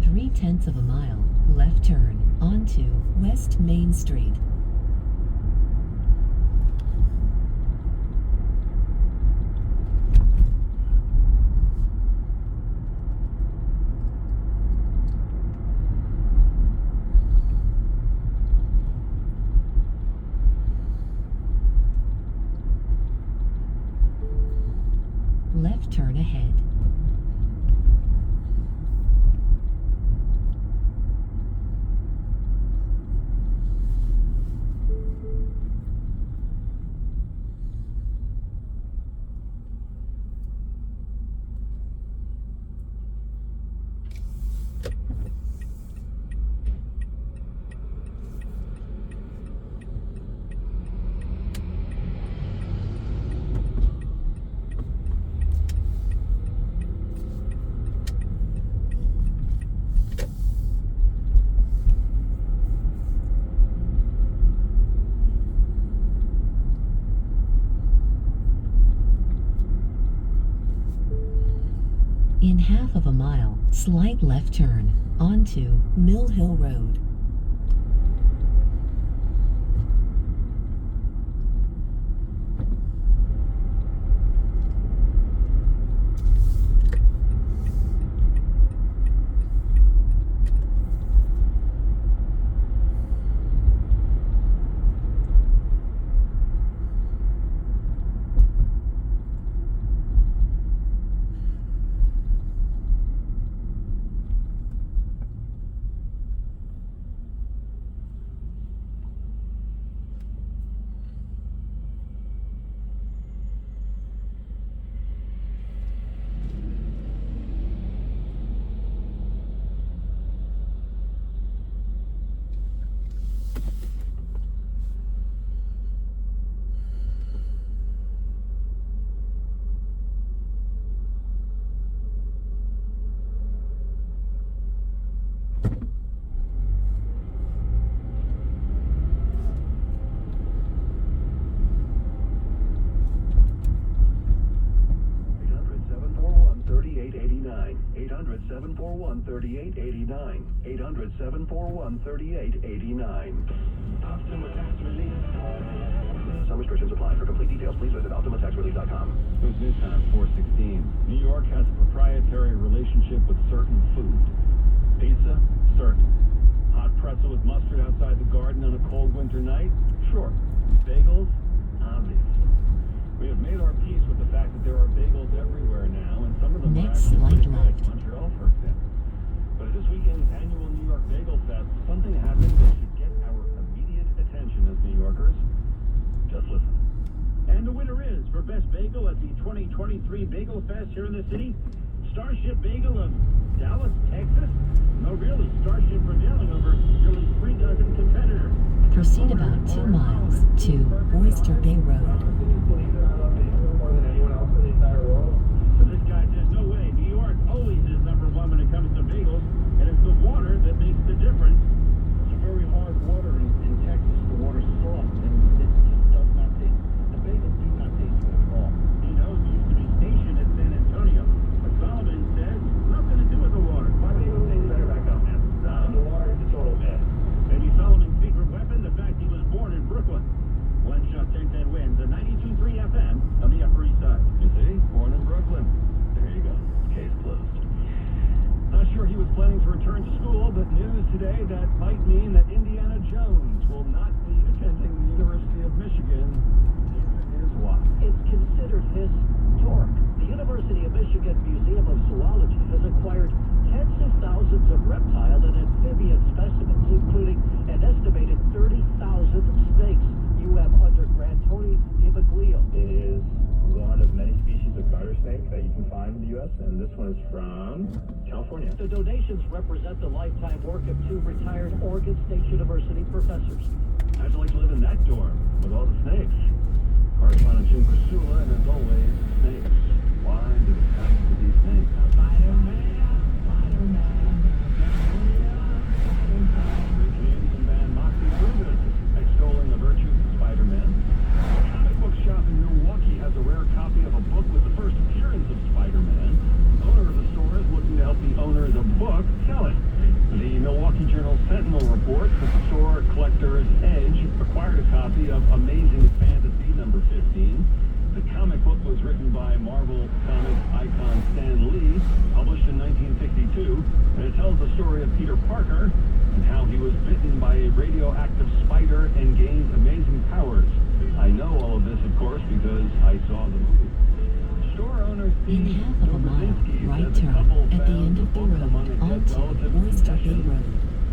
3/10 of a mile, left turn onto West Main Street. Left turn ahead. In half of a mile, slight left turn onto Mill Hill Road. Optima Tax Relief. Some restrictions apply. For complete details, please visit OptimaTaxRelief.com. News Newtown 416. New York has a proprietary relationship with certain food. Pizza? Certain. Hot pretzel with mustard outside the garden on a cold winter night? Sure. Bagels? Obviously. We have made our peace with the fact that there are bagels everywhere now, and some of them Next are actually pretty slight good. left. Montreal, for example. But at this weekend's annual New York Bagel Fest, something happened that should get our immediate attention as New Yorkers. Just listen. And the winner is, for Best Bagel at the 2023 Bagel Fest here in the city, Starship Bagel of Dallas, Texas. No, really, Starship prevailing over nearly 3 dozen competitors. Proceed about 2 miles to Oyster Bay Road. More than anyone else in the entire world. So this guy says, no way, New York always is number one when it comes to bagels, and it's the water that makes the difference. It's a very hard water in Texas. The water's soft, and it just does not taste. The bagels do not taste good at all. He knows he used to be stationed at San Antonio, but Solomon says nothing to do with the water. My bagel tastes better back home, man. The water is a total myth. Maybe Solomon's secret weapon, the fact he was born in Brooklyn. Glen Shot 1010 wins the 92.3 FM on the Upper East Side. You see? Born in Brooklyn. There you go. Case closed. Not sure he was planning to return to school, but news today that might mean that Indiana Jones will not be attending the University of Michigan. Here is why. It's considered historic. The University of Michigan Museum of Zoology has acquired tens of thousands of reptile and amphibian specimens, including an estimated 30,000 snakes. UM undergrad Tony DiMaglio. It is one of many species of garter snake that you can find in the U.S., and this one is from California. The donations represent the lifetime work of 2 retired Oregon State University professors. How'd you like to live in that dorm with all the snakes? Correspondent Jim Crisula, and as always, snakes. Why do it have to be snakes? James and band Moxie Brutus extolling the virtues of Spider-Man. A comic book shop in Milwaukee has a rare copy of a book with the first appearance of Spider-Man. The owner of the store is looking to help the owner of the book sell it. copy of Amazing Fantasy number 15. The comic book was written by Marvel Comics icon Stan Lee, published in 1962, and it tells the story of Peter Parker and how he was bitten by a radioactive spider and gained amazing powers. I know all of this, of course, because I saw the movie. Store owner In Steve half of a mile, Dobrzinski right says a couple turn at the found end the of the book road among a dead onto relative's Oyster Bay possessions. Road.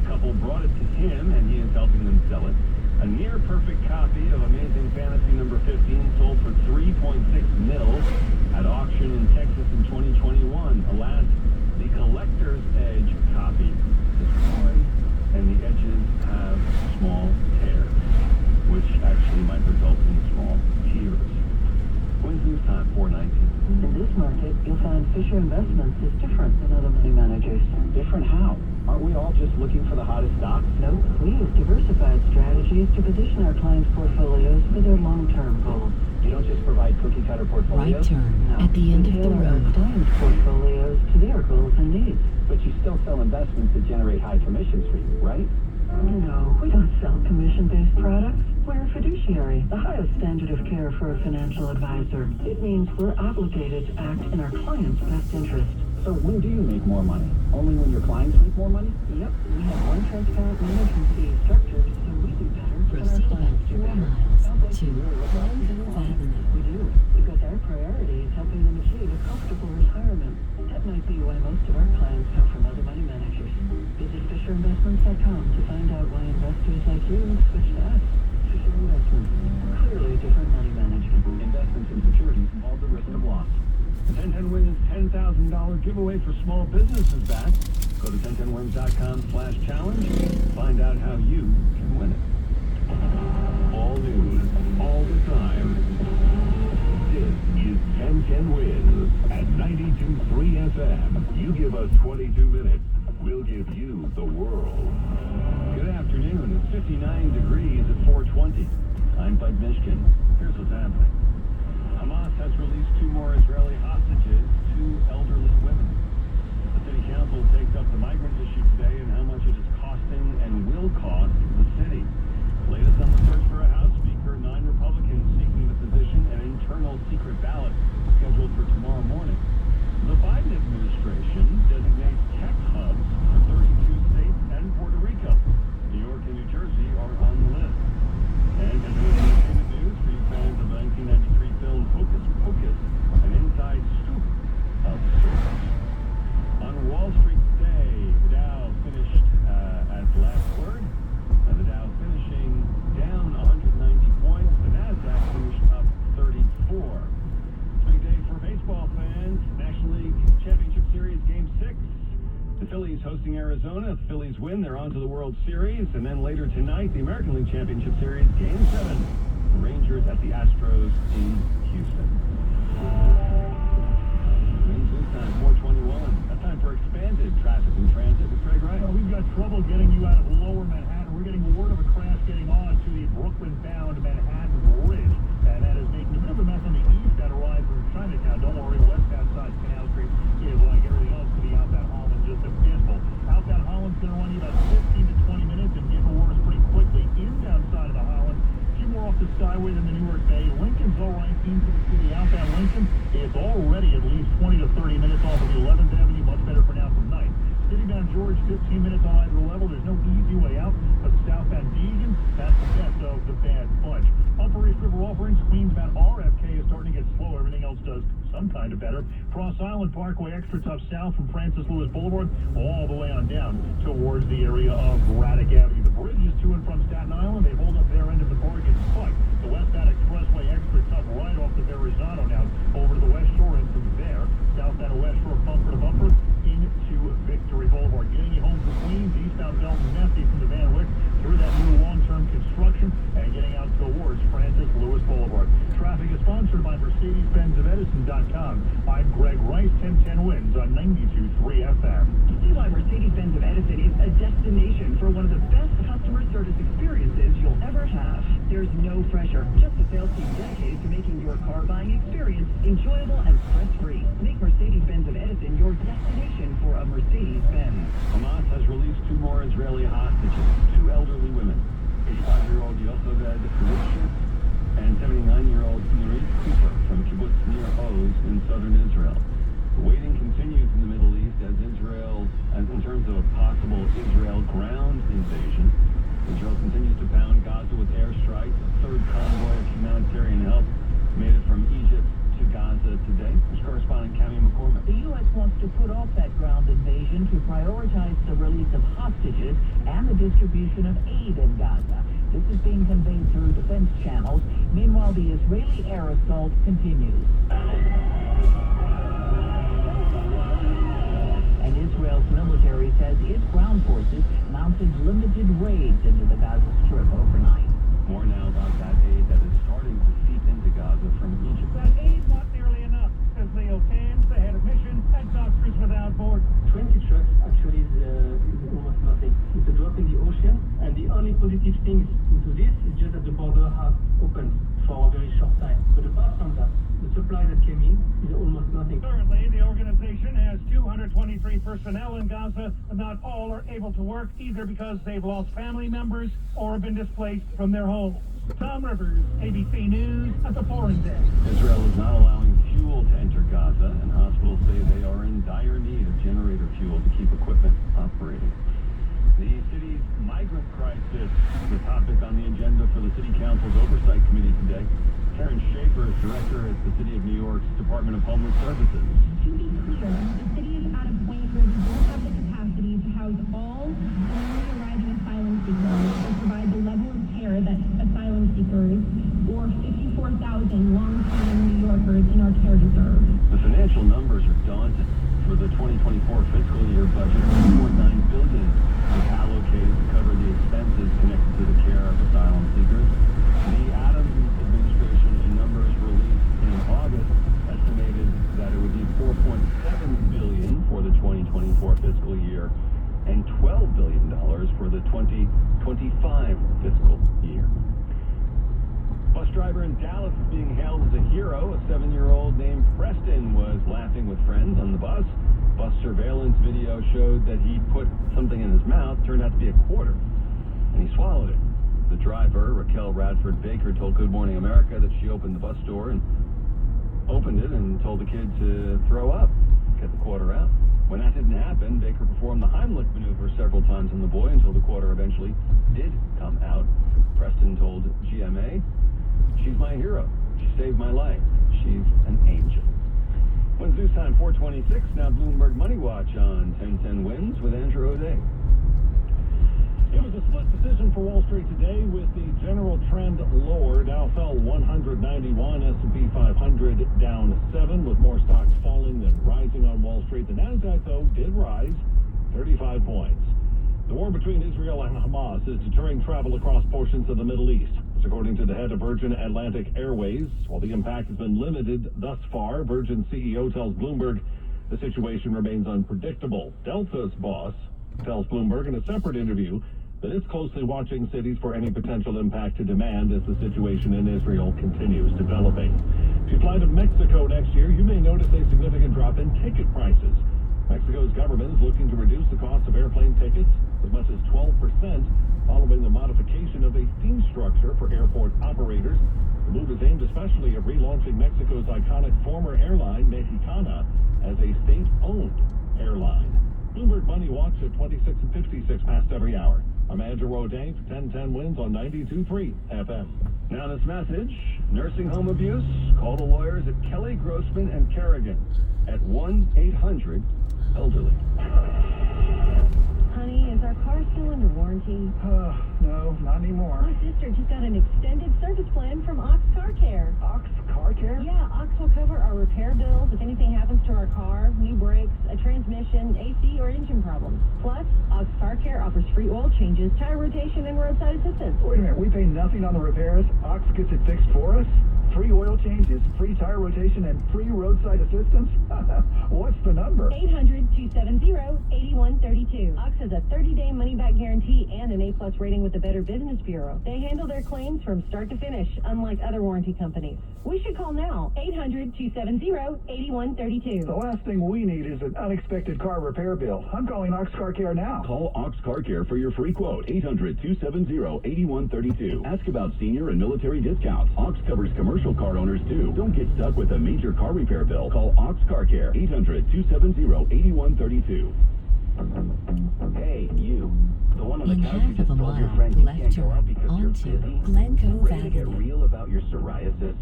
The couple brought it to him, and he is helping them sell it. A near-perfect copy of Amazing Fantasy number 15 sold for $3.6 million at auction in Texas in 2021. Alas, the collector's edge copy is torn, and the edges have small tears, which actually might result in small tears. When's news time? 4:19. In this market, you'll find Fisher Investments is different than other money managers. Different how? Aren't we all just looking for the hottest stocks? No, we use diversified strategies to position our clients' portfolios for their long-term goals. You don't just provide cookie-cutter Right portfolios? turn No, at the end we of the tailor our road. clients' portfolios to their goals and needs. But you still sell investments that generate high commissions for you, right? No, we don't sell commission-based products. We're a fiduciary, the highest standard of care for a financial advisor. It means we're obligated to act in our client's best interest. So when do you make more money? Only when your clients make more money? Yep, we have one transparent management fee structure, so we do better than our Proceed about clients do 4 better. miles Sounds like to you really look like Glen your clients. Avenue. We do, because our priority is helping them achieve a comfortable retirement. That might be why most of our clients come from other money managers. Visit FisherInvestments.com to find out why investors like you switch to us. Fisher Investments, clearly different money management. Investments in securities involve the risk of loss. The 1010 Wins $10,000 giveaway for small businesses back. Go to 1010wins.com/challenge. Find out how you can win it. All news, all the time. This is 1010 Wins at 92.3 FM. You give us 22 minutes, we'll give you the world. Good afternoon. It's 59 degrees at 4:20. I'm Bud Mishkin. Here's what's happening. Hamas has released 2 more Israeli hostages, 2 elderly women. The city council takes up the migrant issue today and how much it is costing and will cost the city. Latest on the search for a House Speaker, 9 Republicans seeking the position, an internal secret ballot scheduled for tomorrow morning. The Biden administration designates tech hubs for 32 states and Puerto Rico. New York and New Jersey are on the list. And in entertainment news for you fans of the 1993 film Hocus Pocus, an inside scoop of sorts. On Wall Street today, the Dow finished at the last word, and the Dow finishing down 190 points. The Nasdaq finished up 34. Big day for baseball fans. National League Championship Series Game 6. The Phillies hosting Arizona. If the Phillies win, they're on to the World Series. And then later tonight, the American League Championship Series Game 7. The Rangers at the Astros in Houston. Wins news time, 4:21. That's time for expanded traffic and transit with Craig Wright. We've got trouble getting you out of lower Manhattan. We're getting word of a crash getting on to the Brooklyn-bound Manhattan Bridge, and that is making a bit of a mess on the east that arrives from Chinatown. Don't worry, westbound side Canal Street is like everything else to the outbound Holland, just abysmal. Outbound Holland's going to run you about 15 to 20 minutes and get worse pretty quickly. Inbound side of the Holland, a few more off the Skyway than the Newark Bay. Lincoln's all right into the city. Outbound Lincoln is already at least 20 to 30 minutes off of the 11th Avenue. Much better for now from night. Citybound George, 15 minutes on either level. There's no easy way out, but southbound Deegan, that's the best of the bad bunch. Upper East River offerings, Queensbound RFK is starting to get slow. Everything else does some kind of better. Cross Island Parkway, extra tough south from Francis Lewis Boulevard, all the way on down towards the area of Braddock Avenue. The bridges to and from Staten Island, they hold up their end of the bargain, but the westbound expressway extra tough right off the Verrazano now over to the West Shore and from there, southbound West Shore bumper to bumper into Victory Boulevard. Getting you home from Queens, eastbound Belton Nessie from the Van Wyck through that new long-term construction and getting out towards Francis Lewis Boulevard. Traffic is sponsored by Mercedes-Benz of Edison.com. I'm Greg Rice, 1010 Wins on 92.3 FM. See why Mercedes-Benz of Edison is a destination for one of the best customer service experiences you'll ever have. There's no pressure, just a sales team dedicated to making your car buying experience enjoyable and stress-free. Make Mercedes-Benz of Edison your destination for a Mercedes-Benz. Hamas has released 2 more Israeli hostages, 2 elderly women. 55-year-old Yoseved Lipschitz and 79-year-old Nurit Cooper from kibbutz Nir Oz in southern Israel. The waiting continues in the Middle East in terms of a possible Israel ground invasion. Israel continues to pound Gaza with airstrikes. A third convoy of humanitarian help made it from Egypt to Gaza today. There's correspondent Cammy McCormick. The U.S. wants to put off that ground invasion to prioritize the release of hostages and the distribution of aid in Gaza. This is being conveyed through defense channels. Meanwhile, the Israeli air assault continues. And Israel's military says its ground forces mounted limited raids into the Gaza Strip overnight. More now about that aid that is starting to seep into Gaza from Egypt. That aid not nearly enough, says Leo Cairns, the head of mission at Doctors Without Borders. 20 trucks actually is almost nothing. It's a drop in the ocean, and the only positive thing into this is just that the border has opened for a very short time. But apart from that, the supply that came in is almost nothing. Currently, the organization has 223 personnel in Gaza, but not all are able to work either because they've lost family members or been displaced from their homes. Tom Rivers, ABC News at the pouring deck. Israel is not allowing fuel to enter Gaza, and hospitals say they are in dire need of generator fuel to keep equipment operating. The city's migrant crisis, the topic on the agenda for the City Council's Oversight Committee today. Karen Schaefer is director at the City of New York's Department of Homeless Services. To be clear, the city is at a point where we don't have the capacity to house all newly arriving asylum seekers or provide the level of care that asylum seekers or 54,000 long-term New Yorkers in our care deserve. The financial numbers are daunting. For the 2024 fiscal year budget, $1.9 billion was allocated to cover the expenses connected to the care of asylum seekers. The Adams administration, in numbers released in August, estimated that it would be $4.7 billion for the 2024 fiscal year and $12 billion for the 2025 fiscal year. Bus driver in Dallas is being hailed as a hero. A 7-year-old named Preston was laughing with friends on the bus. Bus surveillance video showed that he put something in his mouth, turned out to be a quarter, and he swallowed it. The driver, Raquel Radford Baker, told Good Morning America that she opened the bus door and opened it and told the kid to throw up, get the quarter out. When that didn't happen, Baker performed the Heimlich maneuver several times on the boy until the quarter eventually did come out. Preston told GMA, "She's my hero. She saved my life. She's an angel." When's news time? 4:26. Now Bloomberg Money Watch on 1010 Wins with Andrew O'Day. It was a split decision for Wall Street today with the general trend lower. Dow fell 191, S&P 500 down 7, with more stocks falling than rising on Wall Street. The Nasdaq, though, did rise 35 points. The war between Israel and Hamas is deterring travel across portions of the Middle East. This according to the head of Virgin Atlantic Airways. While the impact has been limited thus far, Virgin CEO tells Bloomberg the situation remains unpredictable. Delta's boss tells Bloomberg in a separate interview that it's closely watching cities for any potential impact to demand as the situation in Israel continues developing. If you fly to Mexico next year, you may notice a significant drop in ticket prices. Mexico's government is looking to reduce the cost of airplane tickets as much as 12% following the modification of a fee structure for airport operators. The move is aimed especially at relaunching Mexico's iconic former airline, Mexicana, as a state-owned airline. Bloomberg Money Watch at 26 and 56 past every hour. I'm Andrew O'Day for 1010 Wins on 92.3 FM. Now this message, nursing home abuse, call the lawyers at Kelly, Grossman, and Kerrigan at 1-800-ELDERLY. Honey, is our car still under warranty? No, not anymore. My sister just got an extended service plan from Ox Car Care. Ox Car Care? Yeah, Ox will cover our repair bills if anything happens to our car, new brakes, a transmission, AC, or engine problems. Plus, Ox Car Care offers free oil changes, tire rotation, and roadside assistance. Wait a minute, we pay nothing on the repairs? Ox gets it fixed for us? Free oil changes, free tire rotation, and free roadside assistance? What's the number? 800-270-8132. Ox has a 30-day money-back guarantee and an A-plus rating with the Better Business Bureau. They handle their claims from start to finish, unlike other warranty companies. We should call now. 800-270-8132. The last thing we need is an unexpected car repair bill. I'm calling Ox Car Care now. Call Ox Car Care for your free quote. 800-270-8132. Ask about senior and military discounts. Ox covers commercial car owners too. Don't get stuck with a major car repair bill. Call Ox Car Care. 800-270-8132. Hey, you. The one on the In couch half who just of a told your mile, friend you left can't go out turn because you're onto busy? Glen Cove Ready to get Avenue. real about your psoriasis?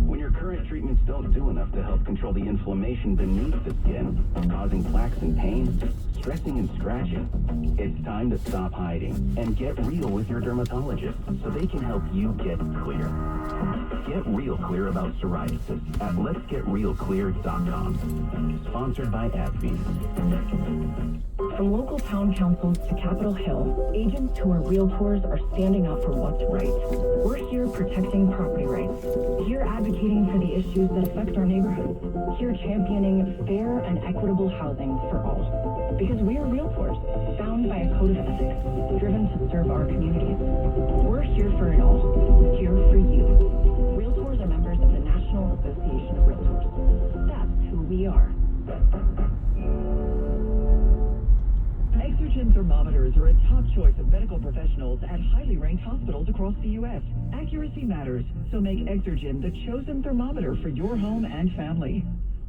When your current treatments don't do enough to help control the inflammation beneath the skin, causing plaques and pain, stressing and scratching, it's time to stop hiding and get real with your dermatologist so they can help you get clear. Get real clear about psoriasis at letsgetrealclear.com. Sponsored by AbbVie. From local town councils to Capitol Hill, agents who are realtors are standing up for what's right. We're here protecting property rights. Here advocating for the issues that affect our neighborhoods. Here championing fair and equitable housing for all. Because we are realtors, bound by a code of ethics, driven to serve our communities. We're here for it all. Here for you. Realtors are members of the National Association of Realtors. That's who we are. Exergen thermometers are a top choice of medical professionals at highly ranked hospitals across the U.S. Accuracy matters, so make Exergen the chosen thermometer for your home and family.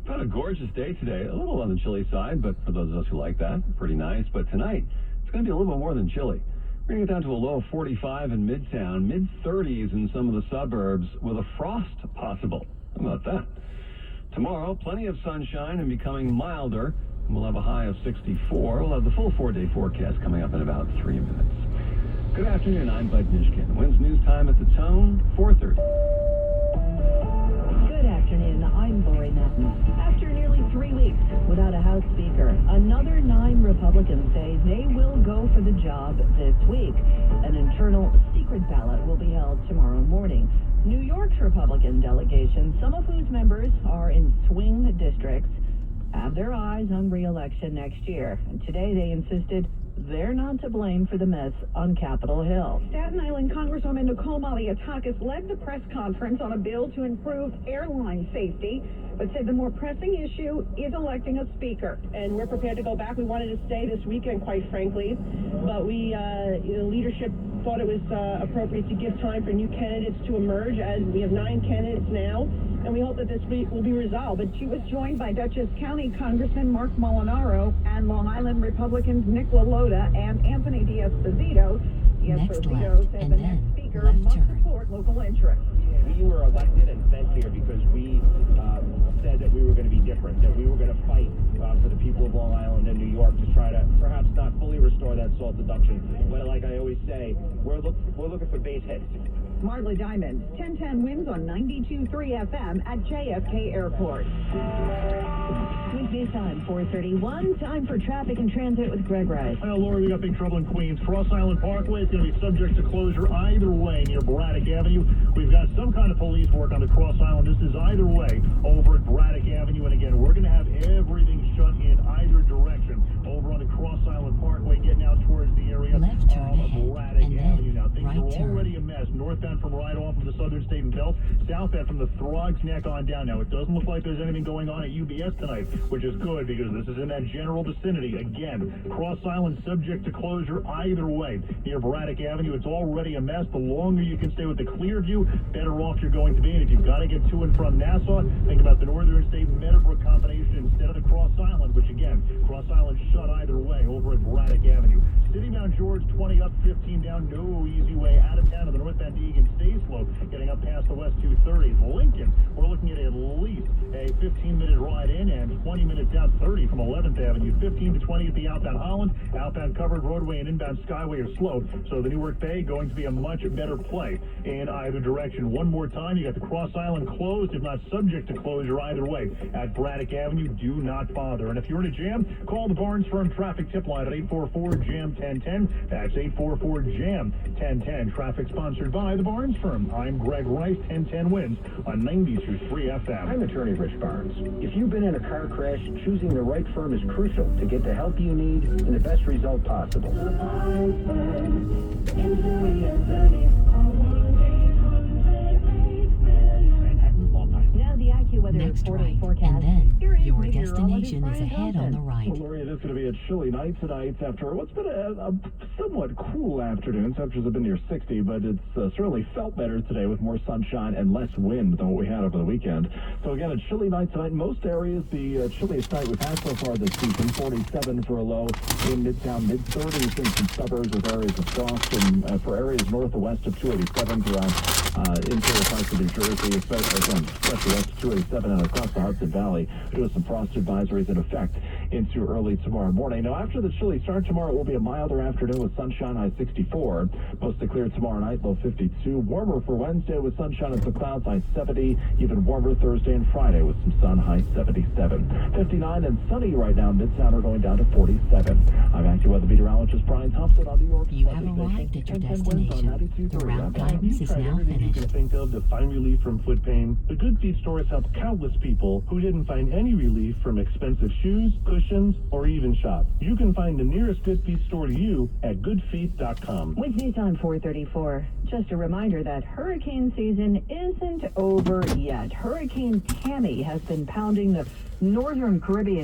Had a gorgeous day today. A little on the chilly side, but for those of us who like that, pretty nice. But tonight, it's going to be a little bit more than chilly. We're going to get down to a low of 45 in Midtown, mid-30s in some of the suburbs, with a frost possible. How about that? Tomorrow, plenty of sunshine and becoming milder. We'll have a high of 64. We'll have the full 4-day forecast coming up in about 3 minutes. Good afternoon, I'm Bud Nishkin. When's news time at the Tone? 4:30. Good afternoon, I'm Lori Netton. After nearly 3 weeks without a House Speaker, another 9 Republicans say they will go for the job this week. An internal secret ballot will be held tomorrow morning. New York's Republican delegation, some of whose members are in swing districts, have their eyes on re-election next year. And today they insisted they're not to blame for the mess on Capitol Hill. Staten Island Congresswoman Nicole Malliotakis led the press conference on a bill to improve airline safety, but said the more pressing issue is electing a speaker. And we're prepared to go back. We wanted to stay this weekend, quite frankly, but leadership thought it was appropriate to give time for new candidates to emerge, as we have 9 candidates now, and we hope that this week will be resolved. But she was joined by Dutchess County Congressman Mark Molinaro and Long Island Republicans Nick LaLota and Anthony D'Esposito. Next left, said and the then next speaker left must turn. support local interests. We were elected and sent here because we said that we were going to be different, that we were going to fight for the people of Long Island and New York to try to perhaps not fully restore that SALT deduction. But like I always say, we're looking for base hits. Marley Diamond, 1010 wins on 92.3 FM at JFK Airport. Weekday time, 4:31. Time for traffic and transit with Greg Rice. Well, Lori, we got big trouble in Queens. Cross Island Parkway is going to be subject to closure either way near Braddock Avenue. We've got some kind of police work on the Cross Island. This is either way over at Braddock Avenue. And again, we're going to have everything shut in either direction over on the Cross Island Parkway, getting out towards the area Left turn of ahead, Braddock and then Avenue. Now, things right are turn. already a mess. Northbound from right off of the Southern State and Belt, southbound from the Throgs Neck on down. Now, it doesn't look like there's anything going on at UBS tonight, which is good because this is in that general vicinity. Again, Cross Island subject to closure either way near Braddock Avenue. It's already a mess. The longer you can stay with the clear view, better off you're going to be. And if you've got to get to and from Nassau, think about the Northern State Meadowbrook combination instead of the Cross Island, which again, Cross Island shut either way over at Braddock Avenue. Citybound George, 20 up, 15 down, no easy way out of town to the northbound Egan stays slow, getting up past the West 230. Lincoln, we're looking at least a 15-minute ride in and 20 minutes out, 30 from 11th Avenue, 15 to 20 at the outbound Holland. Outbound covered roadway and inbound Skyway are slow, so the Newark Bay going to be a much better play in either direction. One more time, you got the Cross Island closed, if not subject to closure either way at Braddock Avenue. Do not bother. And if you're in a jam, call the Barnes Firm traffic tip line at 844-JAM-1010. That's 844-JAM-1010. 10. Traffic sponsored by the Barnes Firm. I'm Greg Rice, 1010 wins on 92.3 FM. I'm attorney Rich Barnes. If you've been in a car crash, choosing the right firm is crucial to get the help you need and the best result possible. Now the AccuWeather Next reporting right, forecast. and then Here is your meteorologist destination is Brian ahead Thompson. on the right. Well, Lori, it is going to be a chilly night tonight after what's been a somewhat cool afternoon. Temperatures have been near 60, but it's certainly felt better today with more sunshine and less wind than what we had over the weekend. So again, a chilly night tonight. Most areas, the chilliest night we've had so far this season, 47 for a low in Midtown, mid-30s in some suburbs with areas of frost, and for areas north and west of 287 throughout interior parts of New Jersey, especially west of 287 and across the Hudson Valley. There was some frost advisories in effect into early tomorrow morning. Now, after the chilly start tomorrow, it will be a milder afternoon with sunshine, high 64. Mostly clear tomorrow night, low 52. Warmer for Wednesday with sunshine at the clouds, high 70. Even warmer Thursday and Friday with some sun, high 77. 59 and sunny right now. Midtown are going down to 47. I'm AccuWeather meteorologist Brian Thompson on New York. You have arrived at your destination. The route guidance is now Everything you can finished. think of to find relief from foot pain. The Good Feet store has helped countless people who didn't find any relief from expensive shoes, cushions, or even shots. You can find the nearest Good Feet store to you at goodfeet.com. With news on 434, just a reminder that hurricane season isn't over yet. Hurricane Tammy has been pounding the northern Caribbean